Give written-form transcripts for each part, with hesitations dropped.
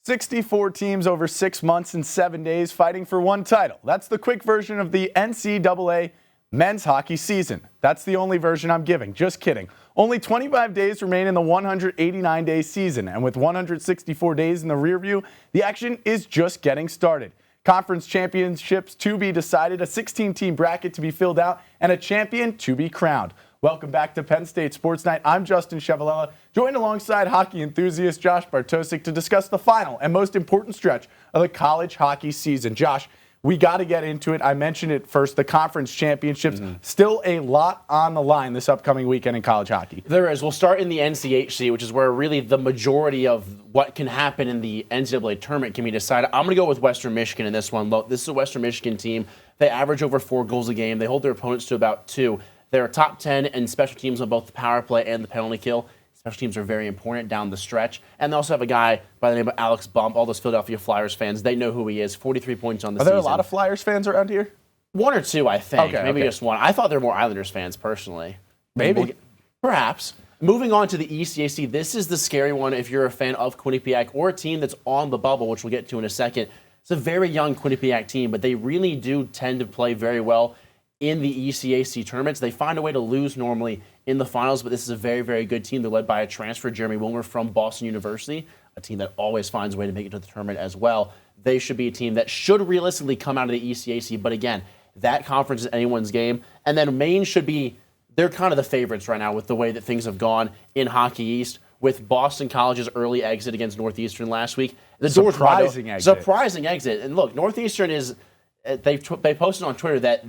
64 teams over 6 months and 7 days fighting for one title. That's the quick version of the NCAA men's hockey season. That's the only version I'm giving. Just kidding. Only 25 days remain in the 189-day season, and with 164 days in the rearview, the action is just getting started. Conference championships to be decided, a 16-team bracket to be filled out, and a champion to be crowned. Welcome back to Penn State Sports Night. I'm Justin Ciavolella, joined alongside hockey enthusiast Josh Bartosik to discuss the final and most important stretch of the college hockey season. Josh, we got to get into it. I mentioned it first, the conference championships. Still a lot on the line this upcoming weekend in college hockey. There is. We'll start in the NCHC, which is where really the majority of what can happen in the NCAA tournament can be decided. I'm going to go with Western Michigan in this one. This is a Western Michigan team. They average over 4 goals a game. They hold their opponents to about 2. They're top 10 in special teams on both the power play and the penalty kill. Special teams are very important down the stretch. And they also have a guy by the name of Alex Bump. All those Philadelphia Flyers fans, they know who he is. 43 points on the season. Are there a lot of Flyers fans around here? 1 or 2, I think. Maybe just 1. I thought there were more Islanders fans, personally. Maybe. Perhaps. Moving on to the ECAC, this is the scary one if you're a fan of Quinnipiac or a team that's on the bubble, which we'll get to in a second. It's a very young Quinnipiac team, but they really do tend to play very well in the ECAC tournaments. They find a way to lose normally in the finals, but this is a very, very good team. They're led by a transfer, Jeremy Wilmer, from Boston University, a team that always finds a way to make it to the tournament as well. They should be a team that should realistically come out of the ECAC, but again, that conference is anyone's game. And then Maine should be, they're kind of the favorites right now with the way that things have gone in Hockey East, with Boston College's early exit against Northeastern last week. The surprising exit. Surprising exit. And look, Northeastern is, they posted on Twitter that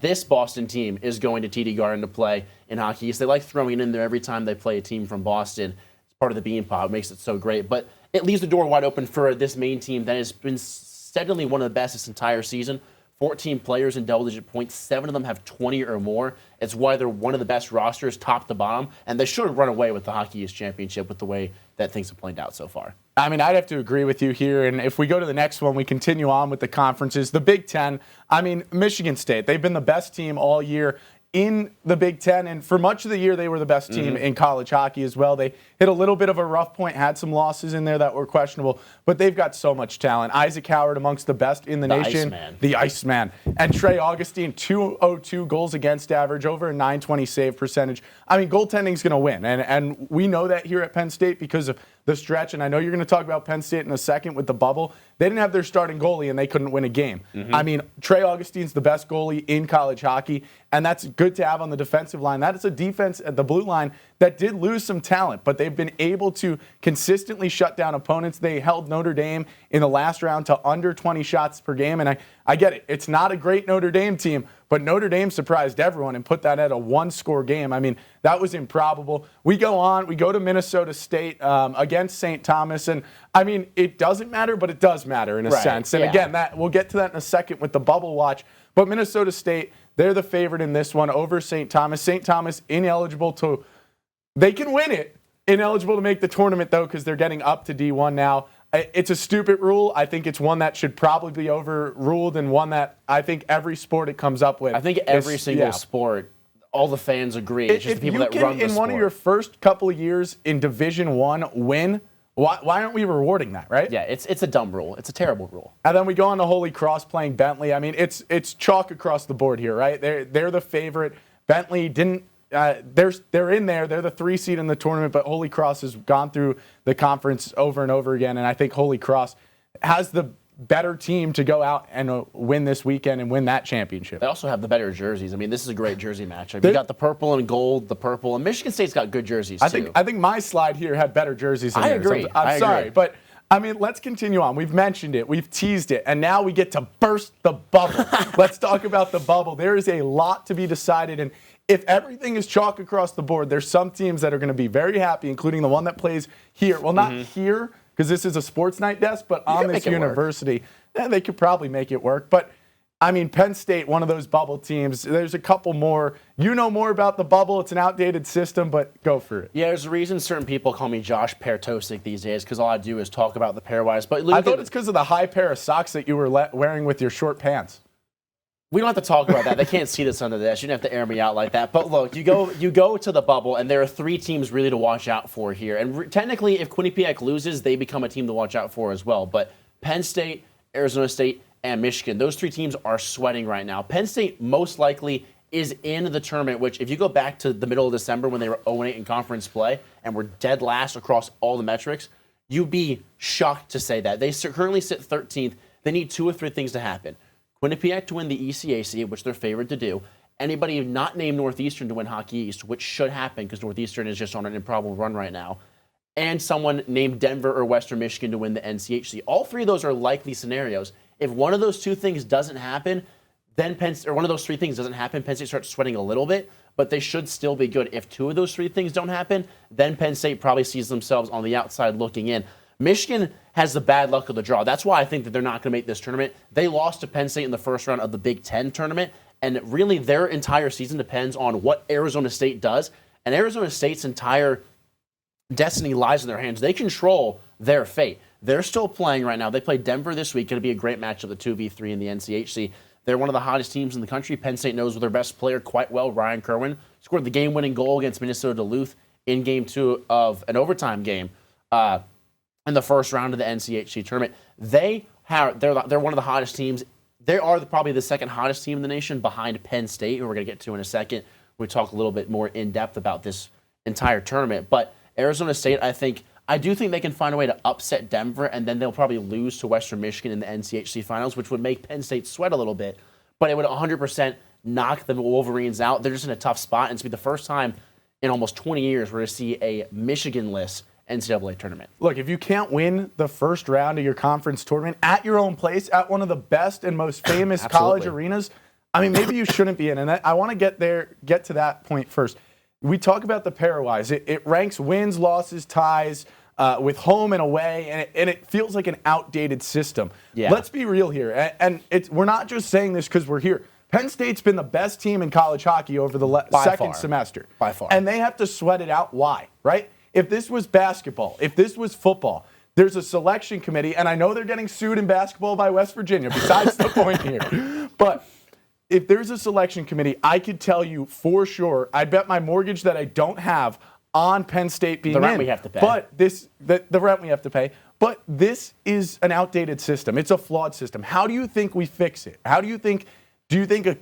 this Boston team is going to TD Garden to play in Hockey East. They like throwing it in there every time they play a team from Boston. It's part of the bean pot. It makes it so great. But it leaves the door wide open for this Maine team that has been steadily one of the best this entire season. 14 players in double-digit points. 7 of them have 20 or more. It's why they're one of the best rosters, top to bottom. And they should have run away with the Hockey East Championship with the way that things have played out so far. I mean, I'd have to agree with you here. And if we go to the next one, we continue on with the conferences. The Big Ten, I mean, Michigan State, they've been the best team all year in the Big Ten, and for much of the year, they were the best team in college hockey as well. They hit a little bit of a rough point, had some losses in there that were questionable, but they've got so much talent. Isaac Howard, amongst the best in the nation. Iceman. The Iceman. And Trey Augustine, 202 goals against average, over a 920 save percentage. I mean, goaltending's going to win, and we know that here at Penn State because of the stretch, and I know you're going to talk about Penn State in a second with the bubble. They didn't have their starting goalie, and they couldn't win a game. I mean, Trey Augustine's the best goalie in college hockey, and that's good to have on the defensive line. That is a defense at the blue line that did lose some talent, but they've been able to consistently shut down opponents. They held Notre Dame in the last round to under 20 shots per game, and I get it. It's not a great Notre Dame team, but Notre Dame surprised everyone and put that at a 1-score game. I mean, that was improbable. We go on. We go to Minnesota State against St. Thomas, and I mean, it doesn't matter, but it does matter in a sense. And again, we'll get to that in a second with the bubble watch. But Minnesota State, they're the favorite in this one over St. Thomas. St. Thomas ineligible to – they can win it. Ineligible to make the tournament, though, because they're getting up to D1 now. It's a stupid rule. I think it's one that should probably be overruled, and one that I think every sport it comes up with. I think every single sport, all the fans agree. It's just the people that run the sport. In one of your first couple of years in Division I win, why aren't we rewarding that, right? Yeah, it's a dumb rule. It's a terrible rule. And then we go on to Holy Cross playing Bentley. I mean, it's chalk across the board here, right? They're the favorite. Bentley didn't. They're in there. They're the 3 seed in the tournament, but Holy Cross has gone through the conference over and over again, and I think Holy Cross has the better team to go out and win this weekend and win that championship. They also have the better jerseys. I mean, this is a great jersey matchup. You got the purple and gold, the purple, and Michigan State's got good jerseys too. I think my slide here had better jerseys than yours. Agree. I'm sorry, but I mean, let's continue on. We've mentioned it. We've teased it. And now we get to burst the bubble. Let's talk about the bubble. There is a lot to be decided. And if everything is chalk across the board, there's some teams that are going to be very happy, including the one that plays here. Well, not here, because this is a sports night desk, but on this university. They could probably make it work. But, I mean, Penn State, one of those bubble teams. There's a couple more. You know more about the bubble. It's an outdated system, but go for it. Yeah, there's a reason certain people call me Josh Bartosik these days, because all I do is talk about the pairwise. But I thought it's because of the high pair of socks that you were wearing with your short pants. We don't have to talk about that. They can't see this under this. You don't have to air me out like that. But look, you go to the bubble, and there are 3 teams really to watch out for here. And technically, if Quinnipiac loses, they become a team to watch out for as well. But Penn State, Arizona State, and Michigan, those 3 teams are sweating right now. Penn State most likely is in the tournament, which if you go back to the middle of December when they were 0-8 in conference play and were dead last across all the metrics, you'd be shocked to say that. They currently sit 13th. They need 2 or 3 things to happen. Quinnipiac to win the ECAC, which they're favored to do. Anybody not named Northeastern to win Hockey East, which should happen because Northeastern is just on an improbable run right now. And someone named Denver or Western Michigan to win the NCHC. All 3 of those are likely scenarios. If one of those 2 things doesn't happen, then one of those 3 things doesn't happen, Penn State starts sweating a little bit, but they should still be good. If 2 of those 3 things don't happen, then Penn State probably sees themselves on the outside looking in. Michigan has the bad luck of the draw. That's why I think that they're not going to make this tournament. They lost to Penn State in the first round of the Big Ten tournament, and really their entire season depends on what Arizona State does. And Arizona State's entire destiny lies in their hands. They control their fate. They're still playing right now. They play Denver this week. Going to be a great matchup, the 2v3 in the NCHC. They're one of the hottest teams in the country. Penn State knows their best player quite well. Ryan Kerwin scored the game-winning goal against Minnesota Duluth in Game 2 of an overtime game in the first round of the NCHC tournament. They're one of the hottest teams. They are probably the second hottest team in the nation behind Penn State, who we're going to get to in a second. We talk a little bit more in depth about this entire tournament. But Arizona State, I do think they can find a way to upset Denver, and then they'll probably lose to Western Michigan in the NCHC finals, which would make Penn State sweat a little bit. But it would 100% knock the Wolverines out. They're just in a tough spot, and it's be the first time in almost 20 years we're going to see a Michigan-less NCAA tournament. Look, if you can't win the first round of your conference tournament at your own place, at one of the best and most famous college arenas, maybe you shouldn't be in. And I want to get to that point first. We talk about the pairwise. It ranks wins, losses, ties with home and away, and it feels like an outdated system. Yeah. Let's be real here. And we're not just saying this because we're here. Penn State's been the best team in college hockey over the second semester. By far. And they have to sweat it out. Why? Right? If this was basketball, if this was football, there's a selection committee, and I know they're getting sued in basketball by West Virginia, besides the point here. But if there's a selection committee, I could tell you for sure, I'd bet my mortgage that I don't have on Penn State being in. The rent we have to pay. But the rent we have to pay. But this is an outdated system. It's a flawed system. How do you think we fix it? Do you think a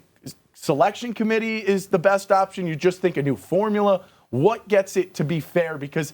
selection committee is the best option? You just think a new formula? What gets it to be fair? Because,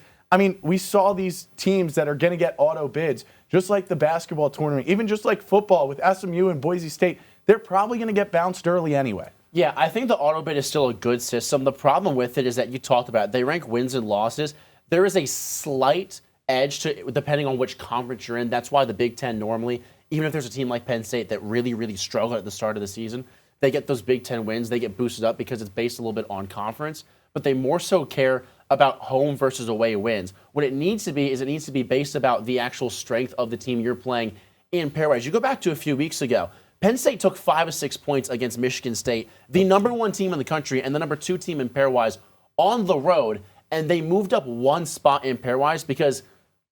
we saw these teams that are going to get auto bids, just like the basketball tournament, even just like football with SMU and Boise State. They're probably going to get bounced early anyway. Yeah, I think the auto bid is still a good system. The problem with it is that you talked about it. They rank wins and losses. There is a slight edge to depending on which conference you're in. That's why the Big Ten normally, even if there's a team like Penn State that really, really struggled at the start of the season, they get those Big Ten wins. They get boosted up because it's based a little bit on conference. But they more so care about home versus away wins. What it needs to be is it needs to be based about the actual strength of the team you're playing in pairwise. You go back to a few weeks ago. Penn State took 5 of 6 points against Michigan State, the number 1 team in the country and the number 2 team in pairwise on the road, and they moved up 1 spot in pairwise because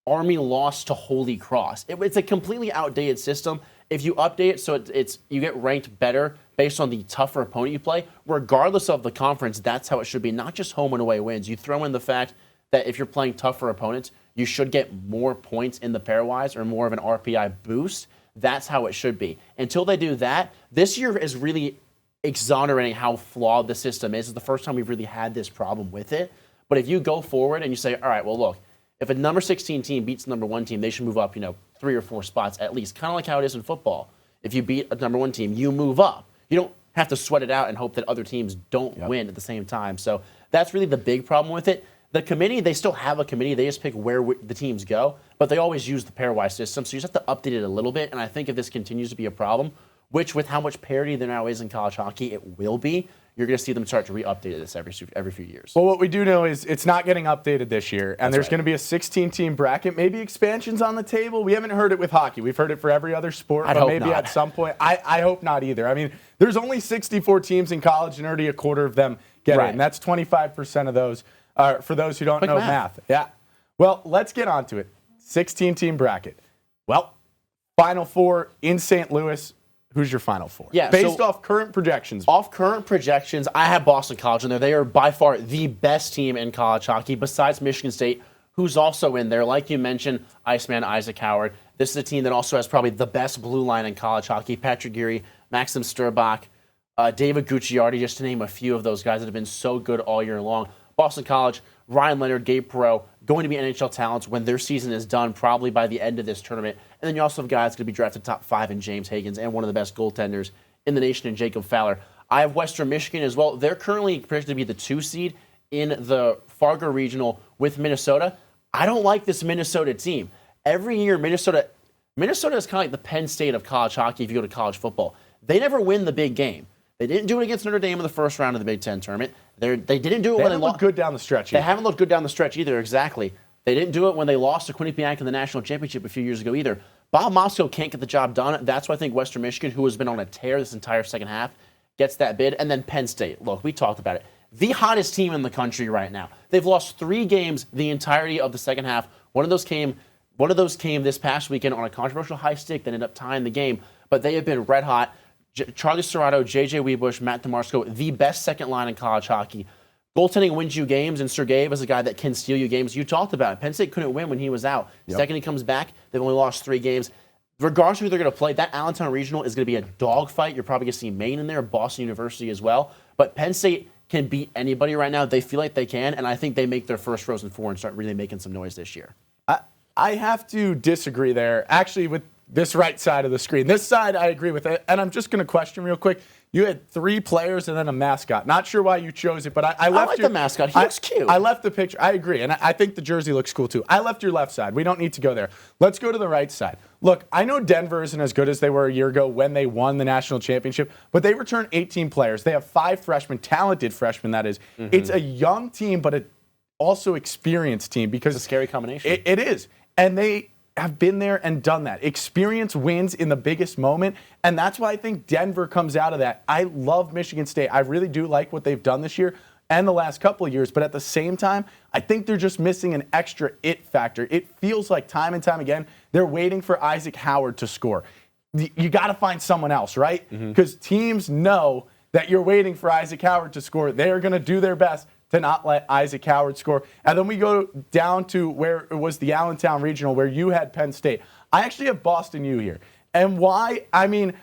Army lost to Holy Cross. It's a completely outdated system. If you update it so you get ranked better based on the tougher opponent you play, regardless of the conference, that's how it should be, not just home and away wins. You throw in the fact that if you're playing tougher opponents, you should get more points in the pairwise or more of an RPI boost. That's how it should be. Until they do that, this year is really exonerating how flawed the system is. It's the first time we've really had this problem with it. But if you go forward and you say, all right, well, look, if a number 16 team beats the number 1 team, they should move up, 3 or 4 spots at least, kind of like how it is in football. If you beat a number 1 team, you move up. You don't have to sweat it out and hope that other teams don't win at the same time. So that's really the big problem with it. The committee, they still have a committee. They just pick where the teams go, but they always use the pairwise system. So you just have to update it a little bit. And I think if this continues to be a problem, which with how much parity there now is in college hockey, it will be, you're going to see them start to re-update this every few years. Well, what we do know is it's not getting updated this year, and there's going to be a 16-team bracket, maybe expansions on the table. We haven't heard it with hockey. We've heard it for every other sport, but maybe at some point. I hope not either. There's only 64 teams in college, and already a quarter of them get in. That's 25% of those. For those who don't know math. Yeah. Well, let's get on to it. 16-team bracket. Well, Final Four in St. Louis. who's your Final Four? Yeah, based so off current projections. Off current projections, I have Boston College in there. They are by far the best team in college hockey, besides Michigan State, who's also in there. Like you mentioned, Iceman Isaac Howard. This is a team that also has probably the best blue line in college hockey. Patrick Geary, Maxim Sturbach, David Gucciardi, just to name a few of those guys that have been so good all year long. Boston College, Ryan Leonard, Gabe Perreault, going to be NHL talents when their season is done, probably by the end of this tournament. And then you also have guys going to be drafted top 5 in James Higgins and one of the best goaltenders in the nation in Jacob Fowler. I have Western Michigan as well. They're currently projected to be the 2 seed in the Fargo Regional with Minnesota. I don't like this Minnesota team. Every year, Minnesota is kind of like the Penn State of college hockey if you go to college football. They never win the big game. They didn't do it against Notre Dame in the first round of the Big Ten tournament. They didn't do it when they lost. Good down the stretch. They haven't looked good down the stretch either, exactly. They didn't do it when they lost to Quinnipiac in the national championship a few years ago either. Bob Moscow can't get the job done. That's why I think Western Michigan, who has been on a tear this entire second half, gets that bid. And then Penn State. Look, we talked about it. The hottest team in the country right now. They've lost 3 games the entirety of the second half. One of those came this past weekend on a controversial high stick that ended up tying the game. But they have been red hot. Charlie Serrato, J.J. Webush, Matt DeMarco, the best second line in college hockey. Goaltending wins you games, and Sergeyev is a guy that can steal you games. You talked about it. Penn State couldn't win when he was out. Yep. Second he comes back, they've only lost 3 games. Regardless of who they're going to play, that Allentown Regional is going to be a dogfight. You're probably going to see Maine in there, Boston University as well. But Penn State can beat anybody right now. They feel like they can, and I think they make their first Frozen Four and start really making some noise this year. I have to disagree there, actually, with this right side of the screen. This side, I agree with it, and I'm just going to question real quick. You had 3 players and then a mascot. Not sure why you chose it, but I left like the mascot. He looks cute. I left the picture. I agree, and I think the jersey looks cool, too. I left your left side. We don't need to go there. Let's go to the right side. Look, I know Denver isn't as good as they were a year ago when they won the national championship, but they returned 18 players. They have 5 freshmen, talented freshmen, that is. Mm-hmm. It's a young team, but an also experienced team because it's a scary combination. It is. And they have been there and done that. Experience wins in the biggest moment, and that's why I think Denver comes out of that. I love Michigan State. I really do like what they've done this year and the last couple of years, but at the same time, I think they're just missing an extra it factor. It feels like time and time again, they're waiting for Isaac Howard to score. You got to find someone else, right? Because teams know that you're waiting for Isaac Howard to score. They're going to do their best to not let Isaac Howard score. And then we go down to where it was the Allentown Regional, where you had Penn State. I actually have Boston U here. And why? I mean,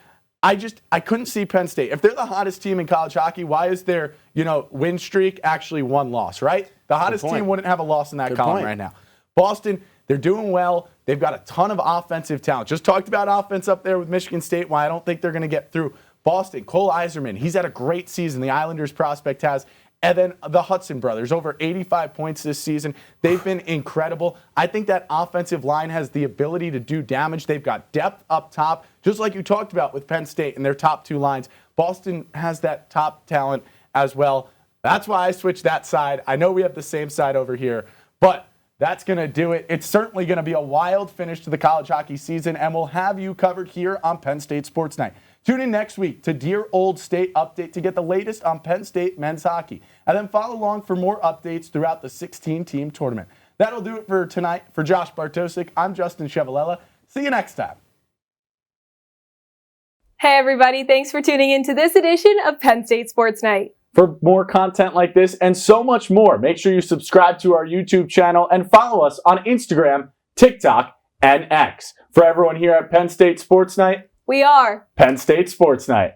I couldn't see Penn State. If they're the hottest team in college hockey, why is their, win streak actually 1 loss, right? The hottest team wouldn't have a loss in that column right now. Boston, they're doing well. They've got a ton of offensive talent. Just talked about offense up there with Michigan State, why I don't think they're going to get through. Boston, Cole Iserman, he's had a great season. The Islanders prospect has. And then the Hudson brothers, over 85 points this season. They've been incredible. I think that offensive line has the ability to do damage. They've got depth up top, just like you talked about with Penn State and their top 2 lines. Boston has that top talent as well. That's why I switched that side. I know we have the same side over here, but that's going to do it. It's certainly going to be a wild finish to the college hockey season, and we'll have you covered here on Penn State Sports Night. Tune in next week to Dear Old State Update to get the latest on Penn State men's hockey. And then follow along for more updates throughout the 16-team tournament. That'll do it for tonight. For Josh Bartosik, I'm Justin Ciavolella. See you next time. Hey, everybody. Thanks for tuning in to this edition of Penn State Sports Night. For more content like this and so much more, make sure you subscribe to our YouTube channel and follow us on Instagram, TikTok, and X. For everyone here at Penn State Sports Night, we are Penn State Sports Night.